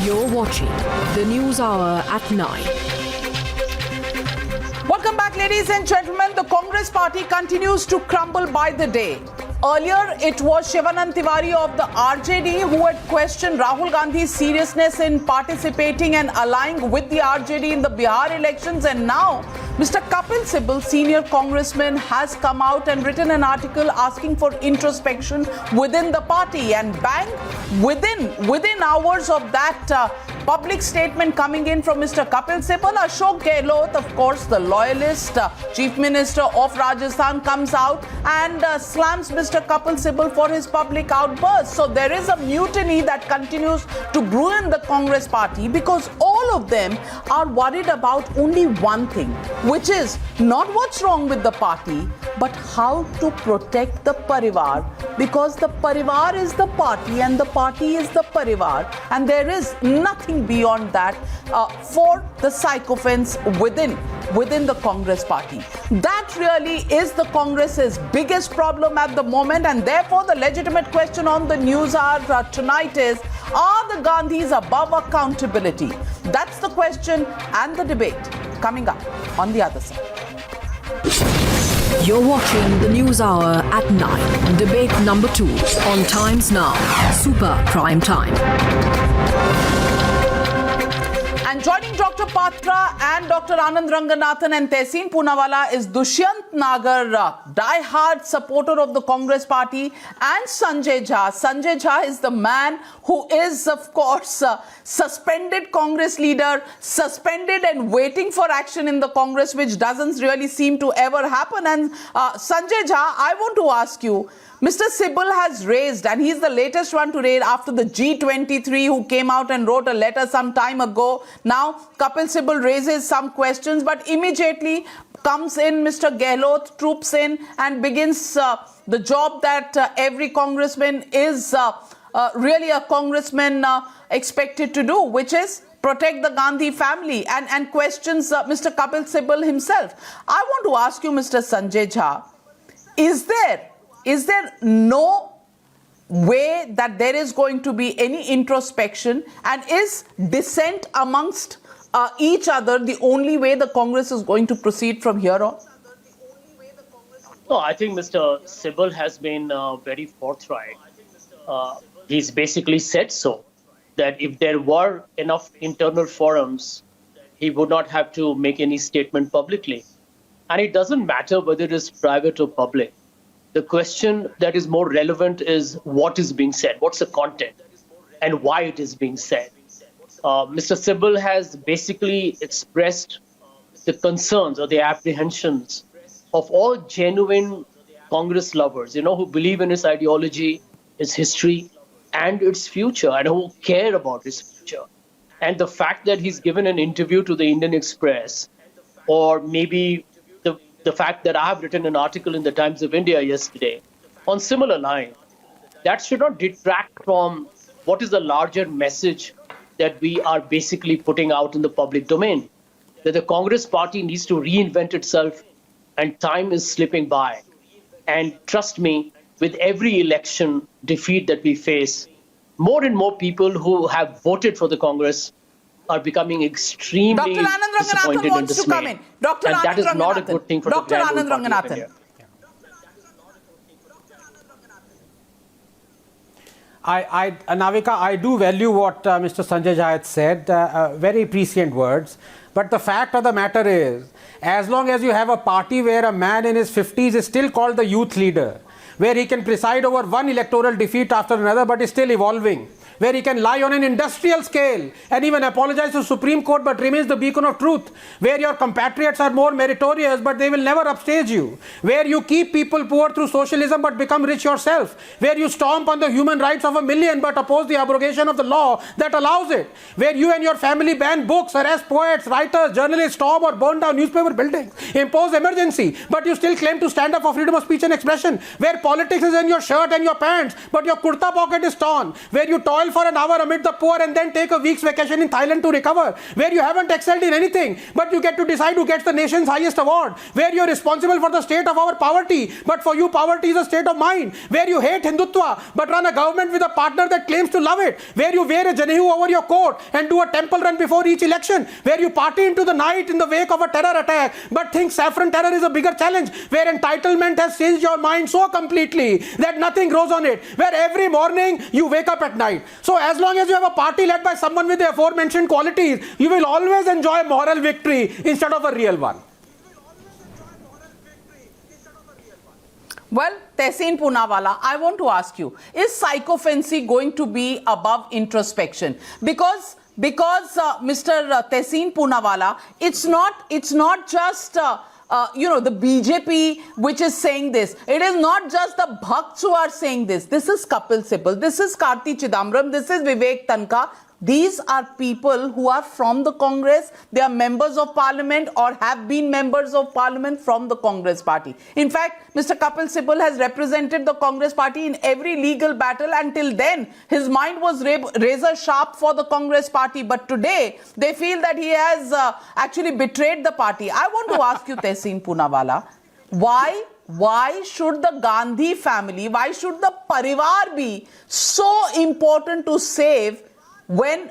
You're watching the News Hour at 9. Welcome back, ladies and gentlemen. The Congress party continues to crumble by the day. Earlier, it was Shivanand Tiwari of the RJD who had questioned Rahul Gandhi's seriousness in participating and allying with the RJD in the Bihar elections. And now, Mr. Kapil Sibal, senior congressman, has come out and written an article asking for introspection within the party. And bang, within hours of that public statement coming in from Mr. Kapil Sibal, Ashok Gehlot, of course, the loyalist chief minister of Rajasthan, comes out and slams Mr. Kapil Sibal for his public outburst. So there is a mutiny that continues to brew in the Congress party because all of them are worried about only one thing, which is not what's wrong with the party, but how to protect the Parivar, because the Parivar is the party and the party is the Parivar, and there is nothing beyond that for the sycophants within the Congress party. That really is the Congress's biggest problem at the moment, and therefore the legitimate question on the News Hour tonight is, are the Gandhis above accountability? That's the question and the debate coming up on the other side. You're watching the News Hour at 9. Debate number 2 on Times Now. Super Prime Time. And joining Dr. Patra and Dr. Anand Ranganathan and Tehseen Poonawalla is Dushyant Nagar, die-hard supporter of the Congress party, and Sanjay Jha. Sanjay Jha is the man who is, of course, suspended Congress leader, suspended and waiting for action in the Congress, which doesn't really seem to ever happen. And Sanjay Jha, I want to ask you, Mr. Sibal has raised, and he's the latest one to raise after the G23 who came out and wrote a letter some time ago. Now, Kapil Sibal raises some questions, but immediately comes in Mr. Gehlot, troops in and begins the job that every congressman is really a congressman expected to do, which is protect the Gandhi family, and questions Mr. Kapil Sibal himself. I want to ask you, Mr. Sanjay Jha, is there no way that there is going to be any introspection, and is dissent amongst each other the only way the Congress is going to proceed from here on? No, I think Mr. Sibal has been very forthright. He's basically said so, that if there were enough internal forums, he would not have to make any statement publicly. And it doesn't matter whether it is private or public. The question that is more relevant is what is being said, what's the content, and why it is being said. Mr. Sibal has basically expressed the concerns or the apprehensions of all genuine Congress lovers, who believe in its ideology, its history, and its future, and who care about its future. And the fact that he's given an interview to the Indian Express, or maybe the fact that I have written an article in the Times of India yesterday on similar line, that should not detract from what is the larger message that we are basically putting out in the public domain, that the Congress party needs to reinvent itself and time is slipping by. And trust me, with every election defeat that we face, more and more people who have voted for the Congress are becoming extremely Dr. Anand disappointed Ranganathan and wants to come in. dismayed. Dr. And that is Anand not a Ranganathan. good thing for Dr. the grand Anand old party of Ranganathan. India. Navika, I do value what Mr. Sanjay Jha had said, very prescient words. But the fact of the matter is, as long as you have a party where a man in his 50s is still called the youth leader, where he can preside over one electoral defeat after another but is still evolving, where he can lie on an industrial scale and even apologize to Supreme Court but remains the beacon of truth, where your compatriots are more meritorious but they will never upstage you, where you keep people poor through socialism but become rich yourself, where you stomp on the human rights of a million but oppose the abrogation of the law that allows it, where you and your family ban books, arrest poets, writers, journalists, storm or burn down newspaper buildings, impose emergency, but you still claim to stand up for freedom of speech and expression, where politics is in your shirt and your pants but your kurta pocket is torn, where you toil toil for an hour amid the poor and then take a week's vacation in Thailand to recover, where you haven't excelled in anything, but you get to decide who gets the nation's highest award, where you're responsible for the state of our poverty, but for you poverty is a state of mind, where you hate Hindutva but run a government with a partner that claims to love it, where you wear a Janehu over your coat and do a temple run before each election, where you party into the night in the wake of a terror attack but think saffron terror is a bigger challenge, where entitlement has changed your mind so completely that nothing grows on it, where every morning you wake up at night. So as long as you have a party led by someone with the aforementioned qualities, you will always enjoy moral victory instead of a real one. Well, Tehseen Poonawalla, I want to ask you, is psychophancy going to be above introspection? Because Mr. Tehseen Poonawalla, it's not just the BJP which is saying this. It is not just the Bhakts who are saying this. This is Kapil Sibal, this is Karti Chidambaram, this is Vivek Tanka. These are people who are from the Congress. They are members of parliament or have been members of parliament from the Congress party. In fact, Mr. Kapil Sibal has represented the Congress party in every legal battle. Until then, his mind was razor sharp for the Congress party. But today, they feel that he has actually betrayed the party. I want to ask you, Tehseen Poonawalla, why should the Gandhi family, why should the Parivar be so important to save when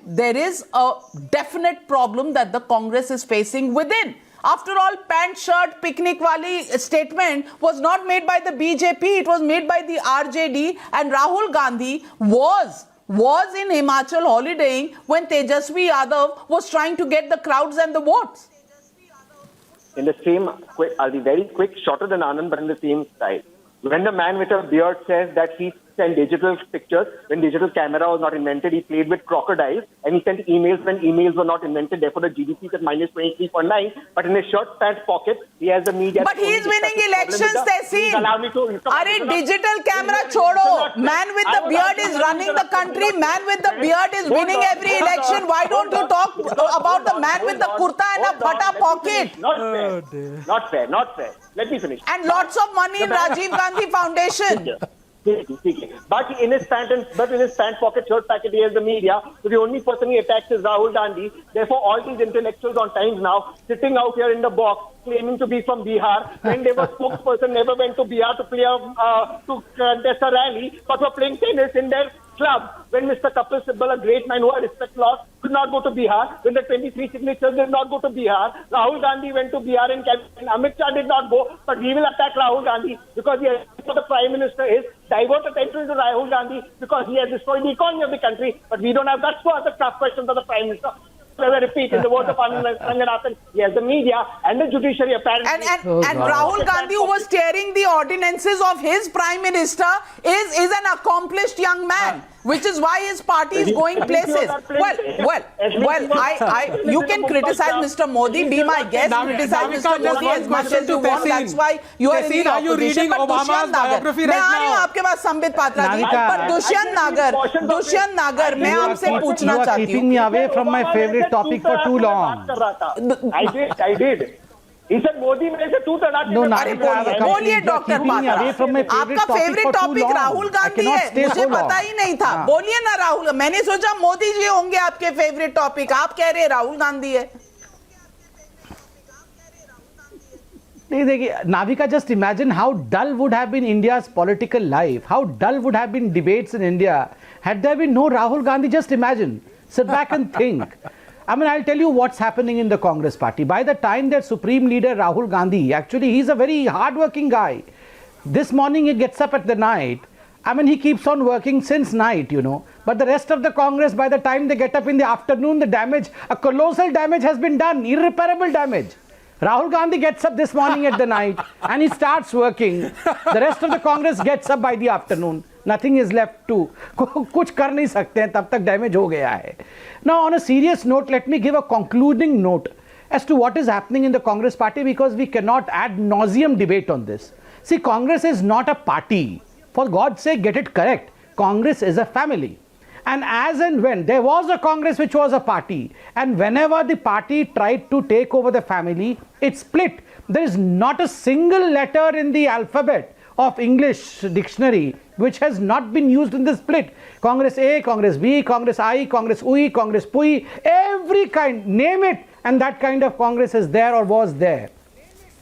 there is a definite problem that the Congress is facing within? After all, pant shirt picnic wali statement was not made by the BJP, it was made by the RJD, and Rahul Gandhi was in Himachal holidaying when Tejasvi Yadav was trying to get the crowds and the votes. In the same, I'll be very quick, shorter than Anand, but in the same style. When the man with a beard says that he sent digital pictures, when digital camera was not invented, he played with crocodiles, and he sent emails when emails were not invented, therefore the GDP is at minus 23.9, but in his shirt pants pocket, he has the media. But he is winning elections, Tehseen. Are digital camera chodo. Man with the beard is running the country, man with the beard is winning every election. Why don't you talk about the man with the kurta and a bata pocket? Not fair. Let me finish. And lots of money in Rajiv Gandhi Foundation. But in his pant pocket, shirt packet, he has the media. So the only person he attacks is Rahul Gandhi. Therefore, all these intellectuals on Times Now, sitting out here in the box, claiming to be from Bihar, when they were spokesperson, never went to Bihar to play to contest a rally, but were playing tennis in their club. When Mr. Kapil Sibal, a great man who I respect a lot, could not go to Bihar, when the 23 signatures did not go to Bihar, Rahul Gandhi went to Bihar and Amit Shah did not go, but we will attack Rahul Gandhi because the Prime Minister is divert attention to Rahul Gandhi because he has destroyed the economy of the country, but we don't have guts to answer tough questions of the Prime Minister. As I repeat, in the words of Anand Ranganathan, he has the media and the judiciary apparently. And Rahul Gandhi, who was tearing the ordinances of his Prime Minister, is an accomplished young man, which is why his party is going places. You can criticize Mr. Modi, be my guest, criticize Mr. Modi as much as you want. That's why you are in the opposition. But Dushyant Nagar, मैं आ रही हूँ आपके पास संबित पात्रा जी, पर Dushyant Nagar, मैं आपसे पूछना चाहती हूँ. You are keeping me away from my favorite topic for too long. I did. He said Modi मेरे से तू तड़ाक. No, बोलिए डॉक्टर पात्रा. आपका फेवरेट टॉपिक राहुल गांधी है. मुझे पता ही नहीं था. बोलिए ना राहुल. मैंने सोचा मोदी जी होंगे आपके फेवरेट टॉपिक. आप कह रहे राहुल गांधी है. नहीं देखिए, Navika, just imagine how dull would have been India's political life. How dull would have been debates in India had there been no Rahul Gandhi. Just imagine. Sit back and think. I mean, I'll tell you what's happening in the Congress party. By the time their supreme leader, Rahul Gandhi, actually, he's a very hard-working guy. This morning, he gets up at the night. I mean, he keeps on working since night, you know. But the rest of the Congress, by the time they get up in the afternoon, the damage, a colossal damage has been done, irreparable damage. Rahul Gandhi gets up this morning at the night and he starts working. The rest of the Congress gets up by the afternoon. Nothing is left to. कुछ कर नहीं सकते हैं, तब तक damage हो गया है. Now, on a serious note, let me give a concluding note as to what is happening in the Congress party, because we cannot ad nauseum debate on this. See, Congress is not a party. For God's sake, get it correct. Congress is a family. And as and when there was a Congress which was a party, and whenever the party tried to take over the family, it split. There is not a single letter in the alphabet of English dictionary which has not been used in this split. Congress A, Congress B, Congress I, Congress UI, Congress PUI, every kind, name it, and that kind of Congress is there or was there.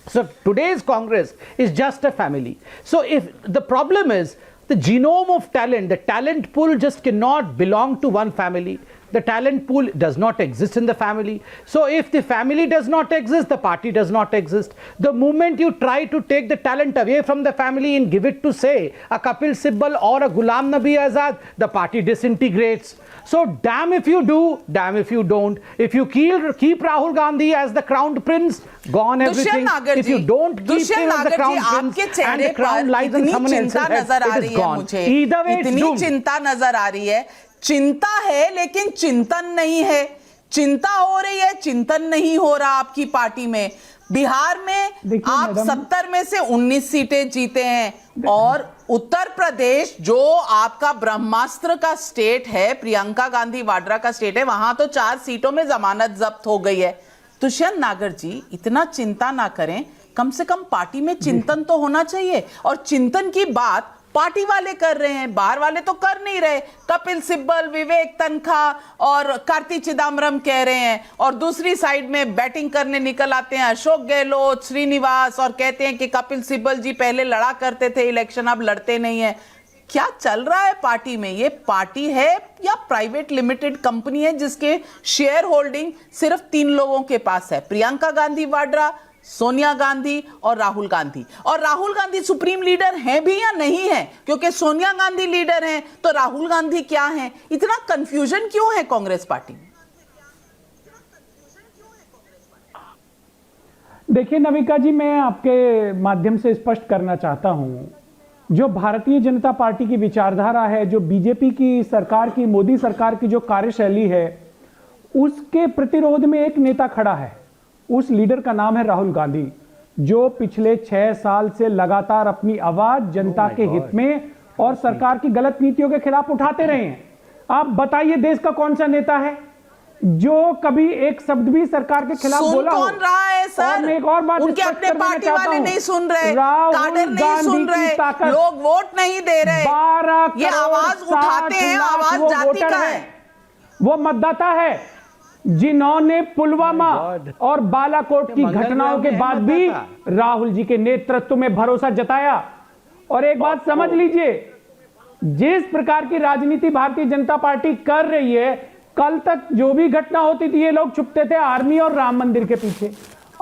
So today's Congress is just a family. So if the problem is the genome of talent, the talent pool just cannot belong to one family. The talent pool does not exist in the family. So if the family does not exist, the party does not exist. The moment you try to take the talent away from the family and give it to, say, a Kapil Sibal or a Ghulam Nabi Azad, the party disintegrates. So damn if you do, damn if you don't. If you keep Rahul Gandhi as the crowned prince, gone everything. If you don't keep him as the crowned prince and the crown lies on someone else's head, it is gone. Either way, it's doomed. चिंता नजर आ रही है, चिंता है लेकिन चिंतन नहीं है. चिंता हो रही है, चिंतन नहीं हो रहा आपकी पार्टी में. बिहार में आप 70 में से 19 सीटें जीते हैं और उत्तर प्रदेश जो आपका ब्रह्मास्त्र का स्टेट है, प्रियंका गांधी वाड्रा का स्टेट है, वहां तो 4 सीटों में जमानत जब्त हो गई है. दुष्यंत नागर जी, इतना चिंता ना करें, कम से कम पार्टी में चिंतन तो होना चाहिए. और चिंतन की बात पार्टी वाले कर रहे हैं, बाहर वाले तो कर नहीं रहे. कपिल सिब्बल, विवेक तनखा और कार्ति चिदम्बरम कह रहे हैं, और दूसरी साइड में बैटिंग करने निकल आते हैं अशोक गहलोत, श्रीनिवास, और कहते हैं कि कपिल सिब्बल जी पहले लड़ा करते थे इलेक्शन, अब लड़ते नहीं है. क्या चल रहा है पार्टी में? ये पार्टी है या प्राइवेट लिमिटेड कंपनी है जिसके शेयर होल्डिंग सिर्फ 3 लोगों के पास है? प्रियंका गांधी वाड्रा, सोनिया गांधी और राहुल गांधी. और राहुल गांधी सुप्रीम लीडर हैं भी या नहीं है? क्योंकि सोनिया गांधी लीडर हैं तो राहुल गांधी क्या हैं? इतना कंफ्यूजन क्यों है कांग्रेस पार्टी में? देखिए नविका जी, मैं आपके माध्यम से स्पष्ट करना चाहता हूं, जो भारतीय जनता पार्टी की विचारधारा है, जो बीजेपी की सरकार की, मोदी सरकार की जो कार्यशैली है, उसके प्रतिरोध में एक नेता खड़ा है. उस लीडर का नाम है राहुल गांधी, जो पिछले 6 साल से लगातार अपनी आवाज जनता के हित में और सरकार की गलत नीतियों के खिलाफ उठाते रहे हैं. आप बताइए देश का कौन सा नेता है जो कभी एक शब्द भी सरकार के खिलाफ बोला हो? कौन रहा है सर? और मैं एक और बात उनके अपने पार्टी वाले नहीं सुन रहे, काडर नहीं सुन रहे, लोग वोट नहीं दे रहे. 12 ये आवाज उठाते हैं, आवाज जाति का है. वो मतदाता है जिन्होंने पुलवामा और बालाकोट की घटनाओं के बाद भी राहुल जी के नेतृत्व में भरोसा जताया. और एक बात समझ लीजिए, जिस प्रकार की राजनीति भारतीय जनता पार्टी कर रही है, कल तक जो भी घटना होती थी ये लोग छुपते थे आर्मी और राम मंदिर के पीछे.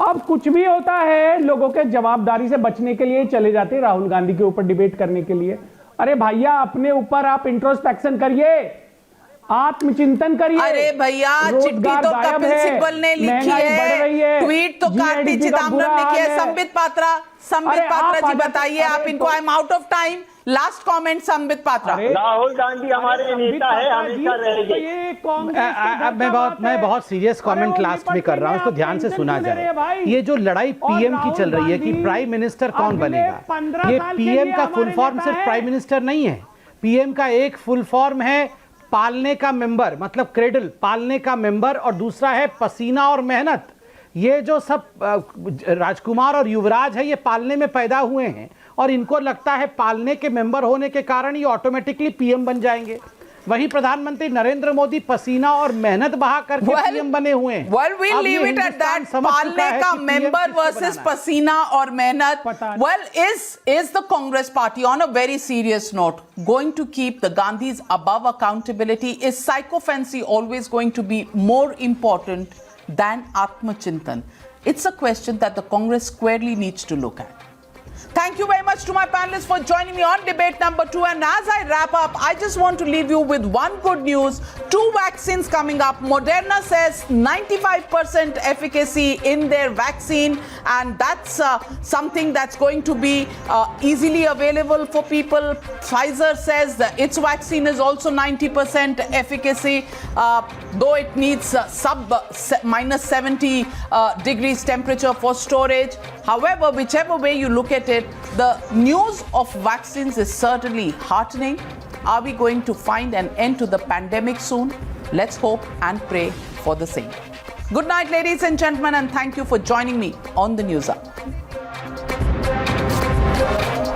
अब कुछ भी होता है लोगों के जवाबदारी से बचने के लिए चले जाते राहुल गांधी के ऊपर डिबेट करने के लिए. अरे भैया, अपने ऊपर आप इंट्रोस्पेक्शन करिए, आत्मचिंतन करिए. अरे भैया, चिट्ठी तो कपिल सिब्बल ने लिखी है, ट्वीट तो कार्ति चिदम्बरम ने किया है. संबित पात्रा जी बताइए आप इनको. I am out of time. Last comment Sambit Patra. Rahul Gandhi हमारे नेता है, हमेशा रहेंगे. मैं बहुत सीरियस कमेंट लास्ट में कर रहा हूं, इसको ध्यान से सुना जाए. ये जो लड़ाई पीएम की चल रही है कि प्राइम मिनिस्टर कौन बनेगा, ये पीएम का फुल फॉर्म सिर्फ प्राइम मिनिस्टर नहीं है. पीएम का एक फुल फॉर्म है पालने का मेंबर, मतलब क्रेडल, पालने का मेंबर, और दूसरा है पसीना और मेहनत. ये जो सब राजकुमार और युवराज है, ये पालने में पैदा हुए हैं और इनको लगता है पालने के मेंबर होने के कारण ये ऑटोमेटिकली पीएम बन जाएंगे. वही प्रधानमंत्री नरेंद्र मोदी पसीना और मेहनत बहा करके पीएम बने हुए हैं. Well, we'll leave it at that. पालने का मेंबर versus पसीना और मेहनत. Well, is the Congress party on a very serious note going to keep the Gandhis above accountability? Is psychophancy always going to be more important than Atmachintan? It's a question that the Congress squarely needs to look at. Thank you very much to my panelists for joining me on debate number 2. And as I wrap up, I just want to leave you with one good news. 2 vaccines coming up. Moderna says 95% efficacy in their vaccine, and that's something that's going to be easily available for people. Pfizer says that its vaccine is also 90% efficacy, though it needs minus 70 degrees temperature for storage. However, whichever way you look at it, the news of vaccines is certainly heartening. Are we going to find an end to the pandemic soon? Let's hope and pray for the same. Good night, ladies and gentlemen, and thank you for joining me on the News Hour.